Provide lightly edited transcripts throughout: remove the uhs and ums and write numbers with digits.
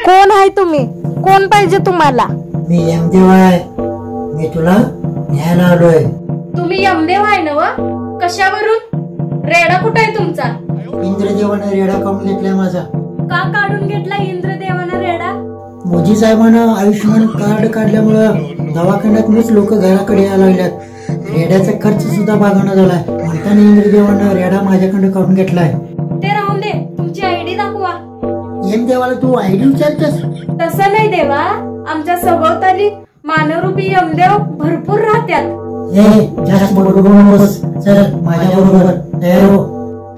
कोण आहे तुम्ही? कोण पाहिजे तुम्हाला? मी यमदेव आहे. मी तुला न्यायला आलोय. तुम्ही यमदेव आहे ना? कशावरून? रेडा कुठे आहे तुमचा? इंद्रदेवानं रेडा काढून घेतलाय माझा. का काढून घेतला इंद्रदेवानं रेडा? मोदी साहेबांना आयुष्यमान कार्ड काढल्यामुळं दवाखान्यात मीच लोक घराकडे यायला लागल्यात. रेड्याचा खर्च सुद्धा भागवणं झालाय. म्हणताना इंद्रदेवानं रेडा माझ्याकडे काढून घेतलाय. ते राहून दे, तुमची आयडी दाखवा. यमदेवाला तू आयडी विचारतेस? तसं नाही देवा, आमच्या सभोवताली मानवरूपी यमदेव भरपूर राहत्यात. जास्त बरोबर नकोस. चल माझ्या बरोबर तयार हो.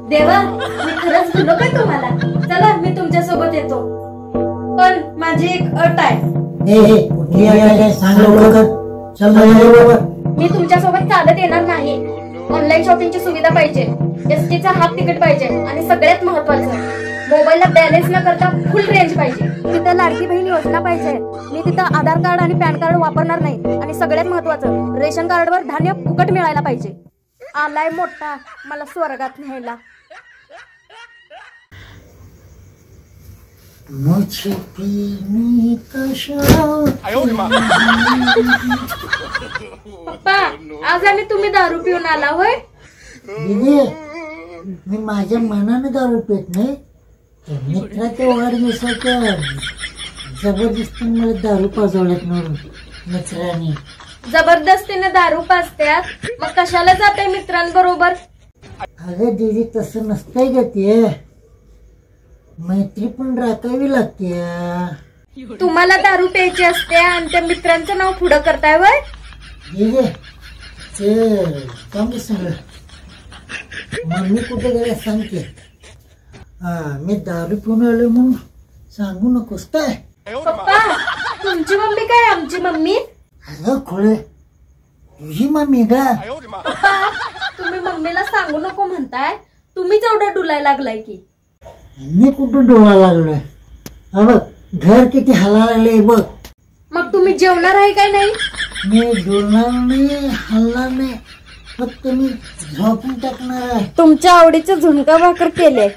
देवा, मी खरंच बोललो काय तुम्हाला? चला मी तुमच्या सोबत येतो, पण माझी एक अट आहे. सांग लवकर. चल माझ्या बरोबर. मी तुमच्या सोबत चालत येणार नाही. ऑनलाईन शॉपिंगची सुविधा पाहिजे, एसटीचा हाफ तिकीट पाहिजे आणि सगळ्यात महत्वाचं, मोबाईलला बॅलन्स न करता फुल रेंज पाहिजे. तिथं लाडकी बहीण योजना पाहिजे. मी तिथं आधार कार्ड आणि पॅन कार्ड वापरणार नाही. आणि सगळ्यात महत्वाचं, रेशन कार्डवर धान्य फुकट मिळायला पाहिजे. आलाय मोठा मला स्वर्गात न्यायला. मुझे पीने का शौक. पप्पा, आज आणि तुम्ही दारू पिऊन आला होय? मी माझ्या मनाने दारू पित नाही. मित्राच्या वाढदिवसाच्या जबरदस्तीने मला दारू पाजवल्यात म्हणून मित्रांनी. जबरदस्तीने दारू पाजत्यात, मग कशाला जाते मित्रांबरोबर? अगं दीदी, तसं नसतंय ग ते. मैत्री पण राखावी लागते. तुम्हाला दारू प्यायची असते आणि त्या मित्रांचं नाव पुढं करताय वय? दीदी ते सांग सगळं. मम्मी कुठे गेल्या सांगते. मी दारू पिऊन आलो म्हणून सांगू नकोस काय? पप्पा, तुमची मम्मी काय आमची मम्मी? अगं खोळे, तुझी मम्मी ग. पप्पा, तुम्ही मम्मीला सांगू नको म्हणताय, तुम्हीच एवढं डुलायला लागलाय की. मी कुठं डोळा लागलोय? बघ घर किती हला लागले बघ. मग तुम्ही जेवणार आहे काय नाही? मी डोलणार नाही, हलणार नाही, फक्त मी झोपून टाकणार आहे. तुमच्या आवडीचे झुणका भाकर केले.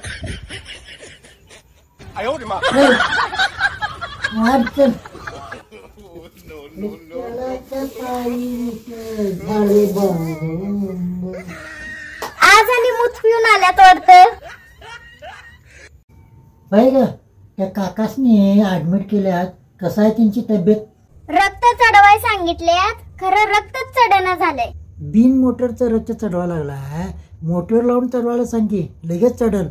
आज आणि मूत पिऊन आल्यात वाटतं. बाई ग, त्या काकासनी ऍडमिट केल्यात. कसं आहे त्यांची तब्येत? रक्त चढवाय सांगितल्यात, खरं रक्तच चढना झालंय. बिन मोटरचं रक्त चढवा लागलाय. मोटर लावून चढवायला सांग की लगेच चढल.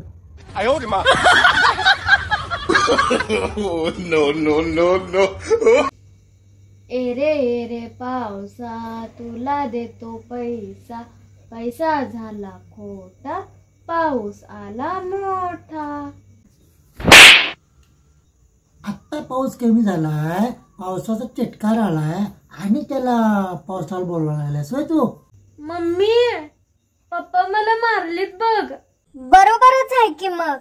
एरे पावसा तुला देतो पैसा, पैसा झाला खोटा, पाऊस आला मोठा. आत्ता पाऊस कमी झालाय, पावसाचा चिटकार आलाय आणि त्याला पावसाला बोलवायला लागलास होय तू? मम्मी, पप्पा मला मारलीत बघ. बरोबरच आहे की. मग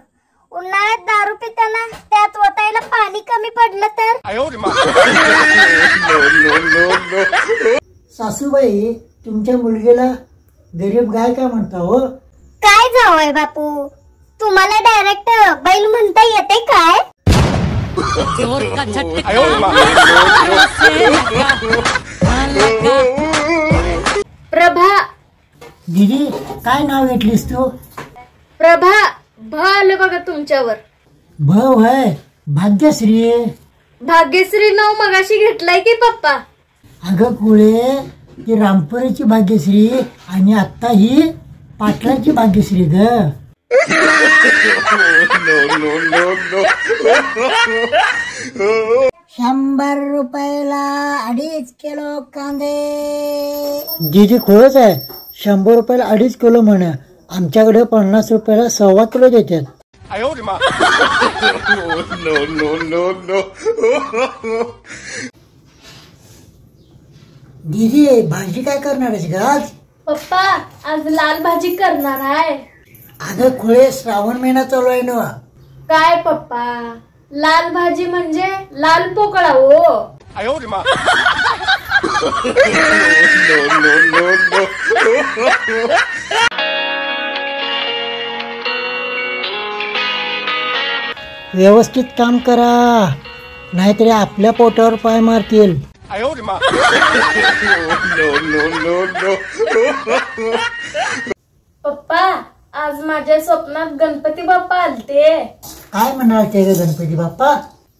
उन्हाळ्यात दारू पिताना त्यात ओतायला पाणी कमी पडलं तर? सासूबाई, तुमच्या मुलगीला गरीब गाय काय म्हणता हो? काय जावंय बापू, तुम्हाला डायरेक्ट बैल म्हणता येते काय? प्रभा. दीदी, काय नाव घेतलीस तू? प्रभा. आलं बघा तुमच्यावर. भाऊ आहे भाग्यश्री. भाग्यश्री नाव मगाशी घेतलाय की पप्पा? अगं कुळे, ती रामपुरीची भाग्यश्री आणि आता ही पाटलाची भाग्यश्री ग. ₹100 2.5 किलो कांदे. दीदी खोळच आहे. ₹100 2.5 किलो म्हणा. आमच्याकडे ₹50 1.25 किलो देतात. दीदी, भाजी काय करणार आहेस ग आज? पप्पा, आज लाल भाजी करणार आहे. अगं खुळे, श्रावण महिना चालू आहे ना. काय पप्पा, लाल भाजी म्हणजे लाल पोकळा हो. व्यवस्थित काम करा. नाहीतरी आपल्या पोटावर पाय मारतील. पप्पा, आज माझ्या स्वप्नात गणपती बाप्पा आलते. काय म्हणालते ग गणपती बाप्पा?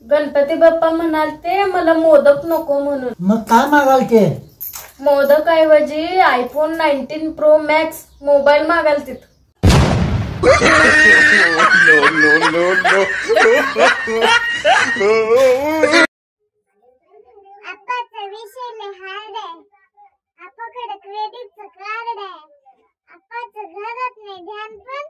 गणपती बाप्पा म्हणालते मला मोदक नको म्हणून. मग काय मागालते? मोदक ऐवजी आयफोन 19 प्रो मॅक्स मोबाईल मागालतीत. आपाचा विषय लिहायला आहे. आपाकडे क्रेडिटचं कार्ड आहे. आपाचं घरात नाही ध्यान पण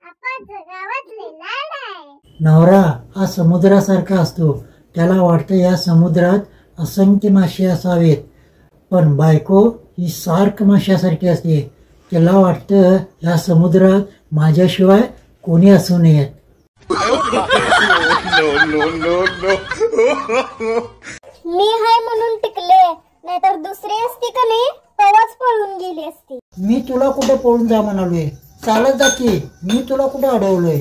आपाचं गावातले लाड आहे. नवरा हा समुद्रासारखा असतो. त्याला वाटतं या समुद्रात असंख्य मासे असावेत, पण बायको ही सार्क माशासारखी असते. त्याला वाटतं या समुद्रात माझ्याशिवाय कोणी असू नयेत. मी हाय म्हणून टिकले, नाहीतर दुसरी असती का नाही तेव्हाच पळून गेली असती. मी तुला कुठे पळून जा म्हणालोय? चालत जा की. मी तुला कुठे अडवलोय?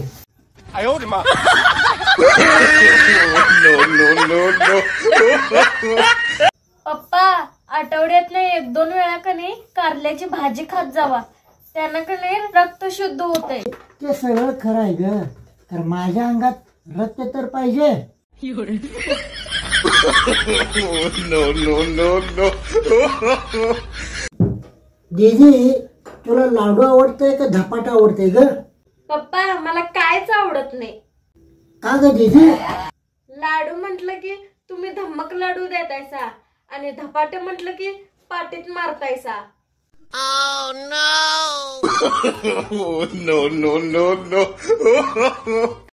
पप्पा, आठवड्यातनं 1-2 वेळा का नाही कारल्याची भाजी खात जावा. त्यानं का नाही रक्त शुद्ध होतंय. ते सगळं खरं आहे ग, तर माझ्या अंगात रक्त तर पाहिजे. दीदी, तुला लाडू आवडतंय का धपाटा आवडतंय ग? पप्पा, मला कायच आवडत नाही. का ग दीदी? लाडू म्हटलं की तुम्ही धम्मक लाडू देतायसा आणि धपाटे म्हटलं की पाटीत मारतायसा. No, no, no, no.